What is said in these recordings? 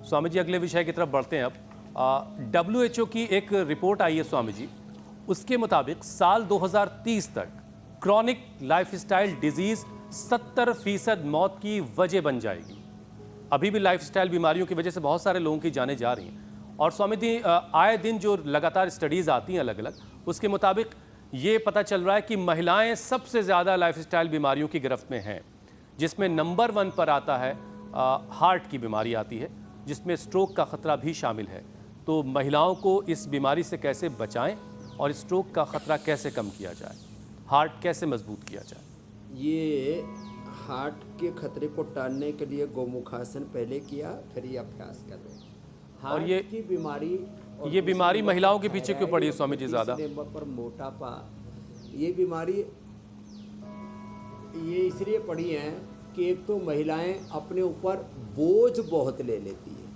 स्वामी जी, अगले विषय की तरफ बढ़ते हैं अब। WHO की एक रिपोर्ट आई है स्वामी जी, उसके मुताबिक साल 2030 तक क्रॉनिक लाइफस्टाइल डिजीज 70% मौत की वजह बन जाएगी। अभी भी लाइफस्टाइल बीमारियों की वजह से बहुत सारे लोगों की जानें जा रही हैं। और स्वामी जी, आए दिन जो लगातार स्टडीज़ आती हैं अलग अलग, उसके मुताबिक ये पता चल रहा है कि महिलाएं सबसे ज़्यादा लाइफस्टाइल बीमारियों की गिरफ्त में हैं, जिसमें नंबर 1 पर आता है हार्ट की बीमारी आती है, जिसमें स्ट्रोक का ख़तरा भी शामिल है। तो महिलाओं को इस बीमारी से कैसे बचाएं और स्ट्रोक का ख़तरा कैसे कम किया जाए, हार्ट कैसे मजबूत किया जाए? ये हार्ट के खतरे को टालने के लिए गोमुखासन पहले किया, फिर ये अभ्यास कर रहे हैं। और ये की बीमारी ये बीमारी महिलाओं के पीछे क्यों पड़ी है स्वामी जी ज़्यादा? नंबर पर मोटापा, ये बीमारी ये इसलिए पड़ी है कि एक तो महिलाएं अपने ऊपर बोझ बहुत ले लेती है,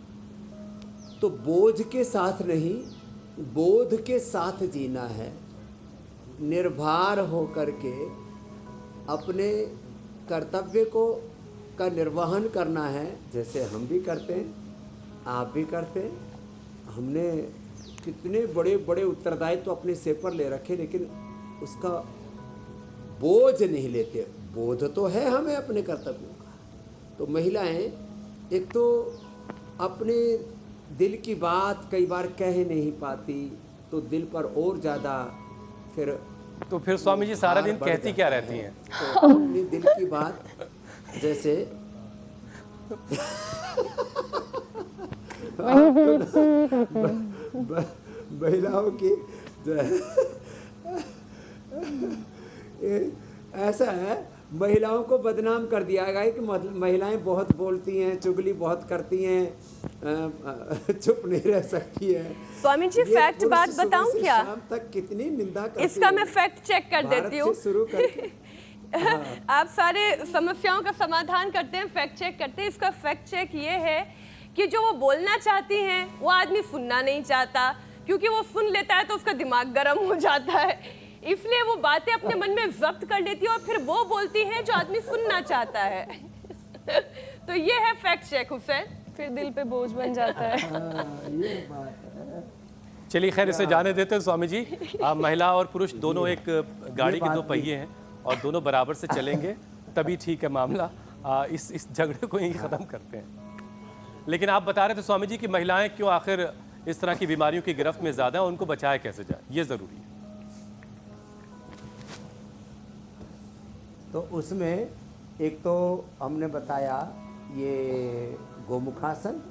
तो बोझ के साथ नहीं, बोध के साथ जीना है, निर्भर होकर के अपने कर्तव्य को का निर्वहन करना है, जैसे हम भी करते हैं, आप भी करते हैं। हमने कितने बड़े बड़े उत्तरदायित्व तो अपने सिर पर ले रखे, लेकिन उसका बोझ नहीं लेते। बोध तो है हमें अपने कर्तव्यों का। तो महिलाएं एक तो अपने दिल की बात कई बार कह नहीं पाती, तो दिल पर और ज़्यादा फिर स्वामी जी सारा दिन कहती क्या रहती हैं? तो अपनी दिल की बात जैसे महिलाओं की ऐसा है, महिलाओं को बदनाम कर दिया गया कि महिलाएं बहुत बोलती हैं, चुगली बहुत करती हैं, चुप नहीं रह सकती है। स्वामी जी फैक्ट बात बताऊं क्या? शाम तक कितनी निंदा करती इसका मैं फैक्ट चेक कर देती हूँ। शुरू करके आप सारे समस्याओं का समाधान करते हैं, फैक्ट चेक करते हैं। इसका फैक्ट चेक ये है कि जो वो बोलना चाहती हैं वो आदमी सुनना नहीं चाहता, क्योंकि वो सुन लेता है तो उसका दिमाग गर्म हो जाता है, इसलिए वो बातें अपने मन में जब्त कर लेती है और फिर वो बोलती हैं जो आदमी सुनना चाहता है। तो ये है फैक्ट चेक हुसैन, फिर दिल पे बोझ बन जाता है। ये बात है। चलिए खैर, इसे जाने देते हैं स्वामी जी। महिला और पुरुष दोनों एक गाड़ी के दो पहिए हैं और दोनों बराबर से चलेंगे तभी ठीक है मामला। इस झगड़े को यहीं ख़त्म करते हैं। लेकिन आप बता रहे थे स्वामी जी कि महिलाएं क्यों आखिर इस तरह की बीमारियों की गिरफ्त में ज़्यादा है, उनको बचाया कैसे जाए, ये ज़रूरी है। तो उसमें एक तो हमने बताया ये गोमुखासन,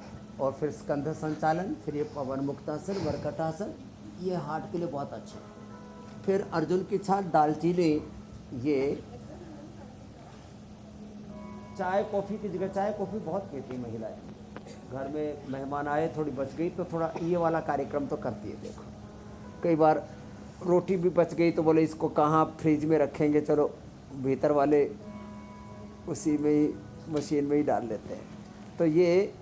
और फिर स्कंध संचालन, फिर ये पवन मुक्तासन, मरकटासन, ये हार्ट के लिए बहुत अच्छा है। फिर अर्जुन की छाल, दालचीनी, ये चाय कॉफ़ी की जगह, चाय कॉफ़ी बहुत पीती महिलाएं, घर में मेहमान आए, थोड़ी बच गई तो थोड़ा ये वाला कार्यक्रम तो करती है। देखो कई बार रोटी भी बच गई तो बोले इसको कहाँ फ्रिज में रखेंगे, चलो भीतर वाले उसी में ही मशीन में ही डाल लेते हैं। तो ये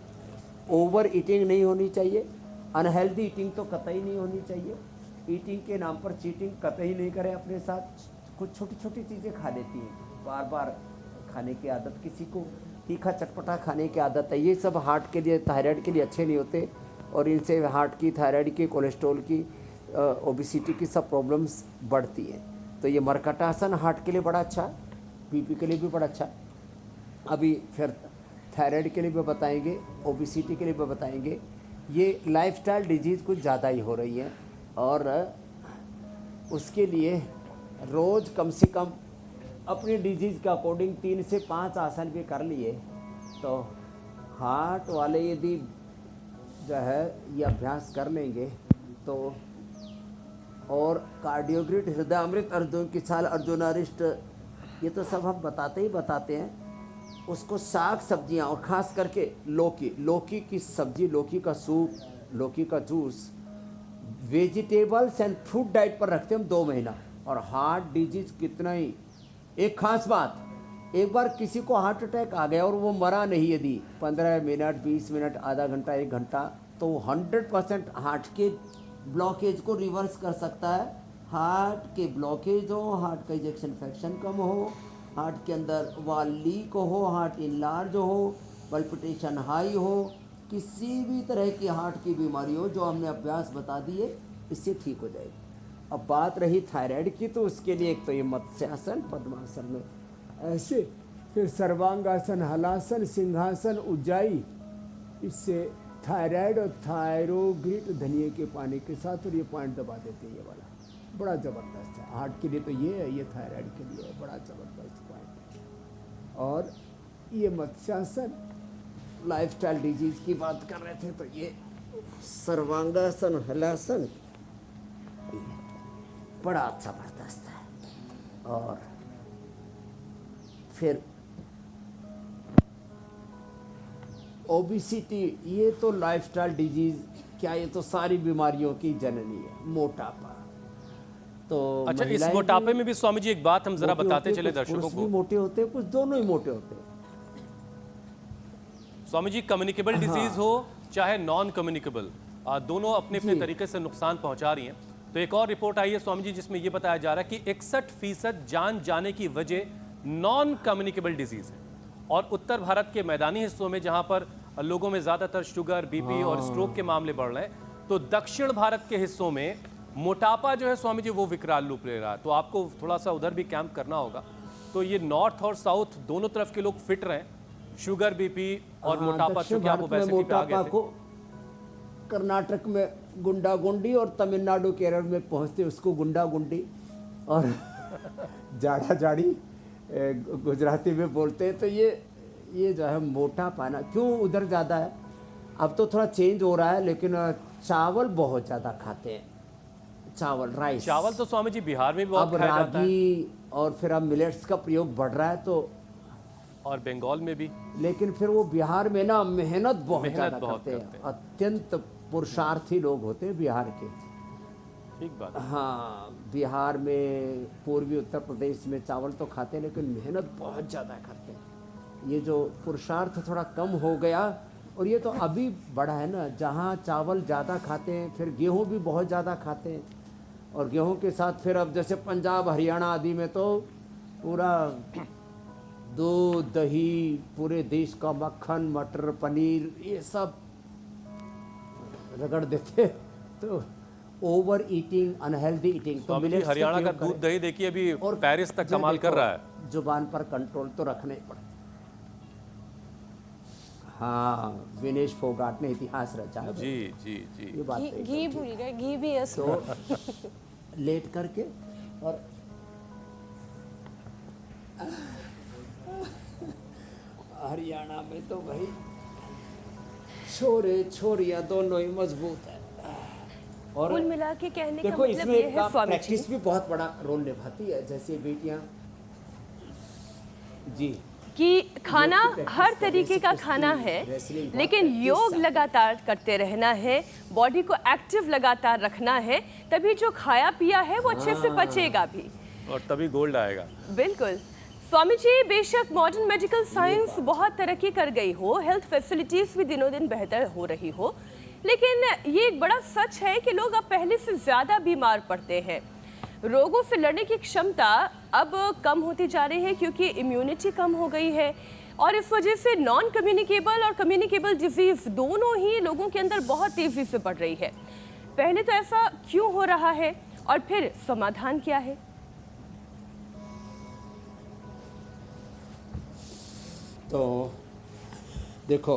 ओवर ईटिंग नहीं होनी चाहिए, अनहेल्दी ईटिंग तो कतई नहीं होनी चाहिए। ईटिंग के नाम पर चीटिंग कतई नहीं करें अपने साथ। कुछ छोटी छोटी चीज़ें खा लेती हैं, बार बार खाने की आदत, किसी को तीखा चटपटा खाने की आदत है, ये सब हार्ट के लिए, थायराइड के लिए अच्छे नहीं होते, और इनसे हार्ट की, थायराइड की, कोलेस्ट्रॉल की, ओबेसिटी की सब प्रॉब्लम्स बढ़ती हैं। तो ये मरकटासन हार्ट के लिए बड़ा अच्छा है, बीपी के लिए भी बड़ा अच्छा है। अभी फिर थायराइड के लिए भी बताएंगे, ओबेसिटी के लिए भी बताएंगे। ये लाइफस्टाइल डिजीज़ कुछ ज़्यादा ही हो रही है, और उसके लिए रोज़ कम से कम अपनी डिजीज़ के अकॉर्डिंग 3 से 5 आसन भी कर लिए तो हार्ट वाले यदि जो है ये अभ्यास कर लेंगे तो। और कार्डियोग्रिड, हृदय अमृत, अर्जुन की छाल, अर्जुनारिष्ट, ये तो सब हम बताते ही बताते हैं। उसको साग सब्जियां और ख़ास करके लौकी की सब्जी, लौकी का सूप, लौकी का juice, vegetables and fruit diet पर रखते हैं हम 2 महीना। और हार्ट डिजीज कितना ही, एक खास बात, एक बार किसी को हार्ट अटैक आ गया और वो मरा नहीं, यदि 15 मिनट, 20 मिनट, आधा घंटा, 1 घंटा, तो 100% हार्ट के ब्लॉकेज को रिवर्स कर सकता है। हार्ट के ब्लॉकेज हो, हार्ट का इजेक्शन फ्रैक्शन कम हो, हार्ट के अंदर वाल लीक हो, हार्ट इनलार्ज हो, पल्पिटेशन हाई हो, किसी भी तरह की हार्ट की बीमारी हो जो हमने अभ्यास बता दिए, इससे ठीक हो जाएगी। अब बात रही थायराइड की, तो उसके लिए एक तो ये मत्स्यासन, पद्मासन में ऐसे, फिर सर्वांगासन, हलासन, सिंहासन, उज्जाई, इससे थायराइड और थायरोग्रिड धनिए के पानी के साथ, और ये पॉइंट दबा देते हैं, ये वाला बड़ा ज़बरदस्त है हार्ट के लिए। तो ये है, ये थायराइड के लिए है, बड़ा ज़बरदस्त पॉइंट। और ये मत्स्यासन, लाइफस्टाइल डिजीज़ की बात कर रहे थे, तो ये सर्वांगासन, हलासन बड़ा ज़बरदस्त है। और फिर ओबिसिटी, ये तो लाइफस्टाइल डिजीज़ क्या, ये तो सारी बीमारियों की जननी है, मोटापा। तो अच्छा, इस महिलाएं मोटापे भी में भी स्वामी जी एक बात हम जरा मोटी बताते होती है, चले कुछ दर्शकों पुरुष भी को। मोटे होते हैं, कुछ दोनों ही मोटे होते हैं। स्वामी जी, कम्युनिकेबल डिजीज हो चाहे नॉन कम्युनिकेबल, दोनों अपने अपने जी। तरीके से नुकसान पहुंचा रही हैं। तो एक और रिपोर्ट आई है स्वामी जी, जिसमें यह बताया जा रहा है कि 61% जान जाने की वजह नॉन कम्युनिकेबल डिजीज है। और उत्तर भारत के मैदानी हिस्सों में जहां पर लोगों में ज्यादातर शुगर, बीपी और स्ट्रोक के मामले बढ़ रहे हैं, तो दक्षिण भारत के हिस्सों में मोटापा जो है स्वामी जी वो विकराल रूप ले रहा है। तो आपको थोड़ा सा उधर भी कैंप करना होगा। तो ये नॉर्थ और साउथ दोनों तरफ के लोग फिट रहें, शुगर, बीपी और हाँ, मोटापा, दक्षिण चूंकि आप भारत में ओबेसिटी पे आ मोटापा गए थे। को कर्नाटक में गुंडा गुंडी, और तमिलनाडु, केरल में पहुंचते उसको गुंडा गुंडी, और जाड़ा जाड़ी गुजराती में बोलते हैं। तो ये जो है मोटापा ना, क्यों उधर ज़्यादा है? अब तो थोड़ा चेंज हो रहा है, लेकिन चावल बहुत ज़्यादा खाते हैं, चावल, राइस। चावल तो स्वामी जी बिहार में भी बहुत अब खाया जाता है, रागी और फिर अब मिलेट्स का प्रयोग बढ़ रहा है, तो और बंगाल में भी। लेकिन फिर वो बिहार में ना मेहनत बहुत मेहनत ज़्यादा बहुत करते करते हैं, हैं। अत्यंत पुरुषार्थी लोग होते हैं बिहार के। ठीक बात है। हाँ, बिहार में, पूर्वी उत्तर प्रदेश में चावल तो खाते हैं, लेकिन मेहनत बहुत ज़्यादा करते हैं। ये जो पुरुषार्थ थोड़ा कम हो गया, और ये तो अभी बढ़ा है ना, जहाँ चावल ज़्यादा खाते हैं, फिर गेहूँ भी बहुत ज़्यादा खाते हैं, और गेहूँ के साथ फिर अब जैसे पंजाब, हरियाणा आदि में तो पूरा दूध, दही, पूरे देश का मक्खन, मटर, पनीर, ये सब रगड़ देते। तो ओवर ईटिंग, अनहेल्दी ईटिंग। तो स्वामी जी, मिलेट्स का हरियाणा का प्रयोग दूध दही देखिए अभी और पेरिस तक ये कमाल कर देखो, रहा है। जुबान पर कंट्रोल तो रखना ही पड़े। हाँ, विनेश फोगाट ने इतिहास रचा है। जी जी जी। ये बात घी तो घी भूल गए, घी भी है उसमें। तो लेट करके, और हरियाणा में तो भाई छोरे छोरियां दोनों ही मजबूत है। और कुल मिला के कहने का देखो, मतलब इसमें ये है स्वामी जी प्रैक्टिस भी बहुत बड़ा रोल निभाती है। जैसे बेटियां, जी, कि खाना योग की प्रैक्टिस हर करने तरीके से का कुश्ती, खाना है, रेसलिंग, बहुत लेकिन प्रैक्टिस योग चाहिए। लगातार करते रहना है, बॉडी को एक्टिव लगातार रखना है, तभी जो खाया पिया है वो अच्छे से पचेगा भी। और तभी गोल्ड आएगा। बिल्कुल स्वामी जी, बेशक मॉडर्न मेडिकल साइंस बहुत तरक्की कर गई हो, हेल्थ फैसिलिटीज भी दिनों दिन बेहतर हो रही हो, लेकिन ये एक बड़ा सच है कि लोग अब पहले से ज़्यादा बीमार पड़ते हैं। रोगों से लड़ने की क्षमता अब कम होती जा रही है, क्योंकि इम्यूनिटी कम हो गई है, और इस वजह से नॉन कम्युनिकेबल और कम्युनिकेबल डिजीज़ दोनों ही लोगों के अंदर बहुत तेज़ी से बढ़ रही है। पहले तो ऐसा क्यों हो रहा है, और फिर समाधान क्या है? तो देखो,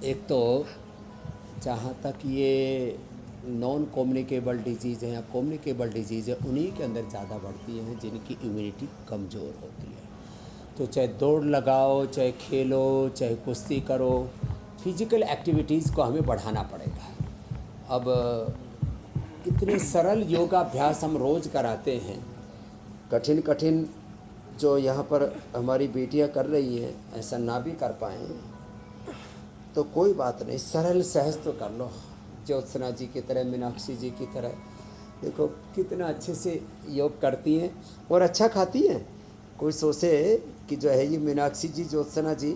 एक तो जहाँ तक ये नॉन कम्युनिकेबल डिजीज़ है या कम्युनिकेबल डिजीज़ है, उन्हीं के अंदर ज़्यादा बढ़ती हैं जिनकी इम्यूनिटी कमज़ोर होती है। तो चाहे दौड़ लगाओ, चाहे खेलो, चाहे कुश्ती करो, फिजिकल एक्टिविटीज़ को हमें बढ़ाना पड़ेगा। अब इतने सरल योगाभ्यास हम रोज़ कराते हैं, कठिन कठिन जो यहाँ पर हमारी बेटियाँ कर रही हैं, ऐसा ना भी कर पाएँ तो कोई बात नहीं, सरल सहज तो कर लो। ज्योत्सना जी की तरह, मीनाक्षी जी की तरह, देखो कितना अच्छे से योग करती हैं और अच्छा खाती हैं। कोई सोचे कि जो है ये मीनाक्षी जी, ज्योत्सना जी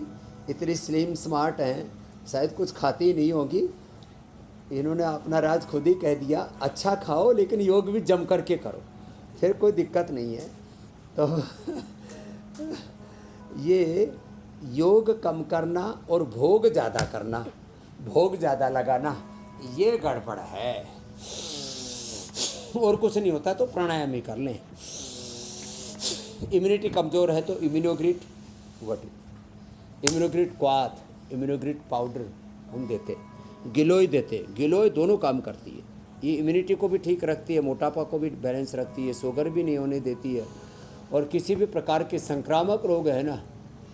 इतनी स्लिम स्मार्ट हैं, शायद कुछ खाती ही नहीं होगी। इन्होंने अपना राज खुद ही कह दिया, अच्छा खाओ लेकिन योग भी जम करके करो, फिर कोई दिक्कत नहीं है। तो योग कम करना और भोग ज़्यादा करना, भोग ज़्यादा लगाना, ये गड़बड़ है। और कुछ नहीं होता तो प्राणायाम ही कर लें। इम्यूनिटी कमज़ोर है तो इम्यूनोग्रिड क्वाथ, इम्यूनोग्रिड पाउडर हम देते, गिलोय देते। गिलोय दोनों काम करती है, ये इम्यूनिटी को भी ठीक रखती है, मोटापा को भी बैलेंस रखती है, शुगर भी नहीं होने देती है, और किसी भी प्रकार के संक्रामक रोग है ना,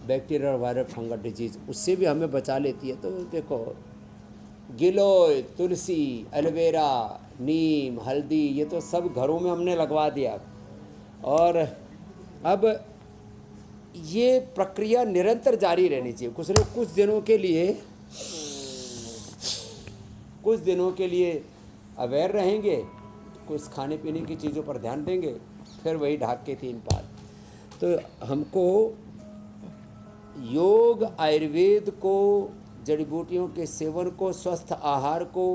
बैक्टीरियल, वायरल, फंगल डिजीज़, उससे भी हमें बचा लेती है। तो देखो, गिलोय, तुलसी, एलोवेरा, नीम, हल्दी, ये तो सब घरों में हमने लगवा दिया। और अब ये प्रक्रिया निरंतर जारी रहनी चाहिए। कुछ लोग कुछ दिनों के लिए अवेयर रहेंगे, कुछ खाने पीने की चीज़ों पर ध्यान देंगे, फिर वही ढाक के 3 पात। तो हमको योग, आयुर्वेद को, जड़ी बूटियों के सेवन को, स्वस्थ आहार को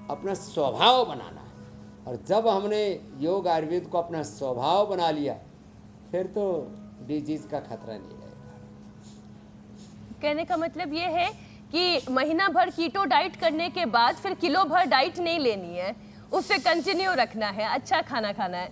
अपना स्वभाव बनाना है। और जब हमने योग आयुर्वेद को अपना स्वभाव बना लिया, फिर तो डिजीज़ का खतरा नहीं रहेगा। कहने का मतलब ये है कि महीना भर कीटो डाइट करने के बाद फिर किलो भर डाइट नहीं लेनी है, उससे कंटिन्यू रखना है, अच्छा खाना खाना है।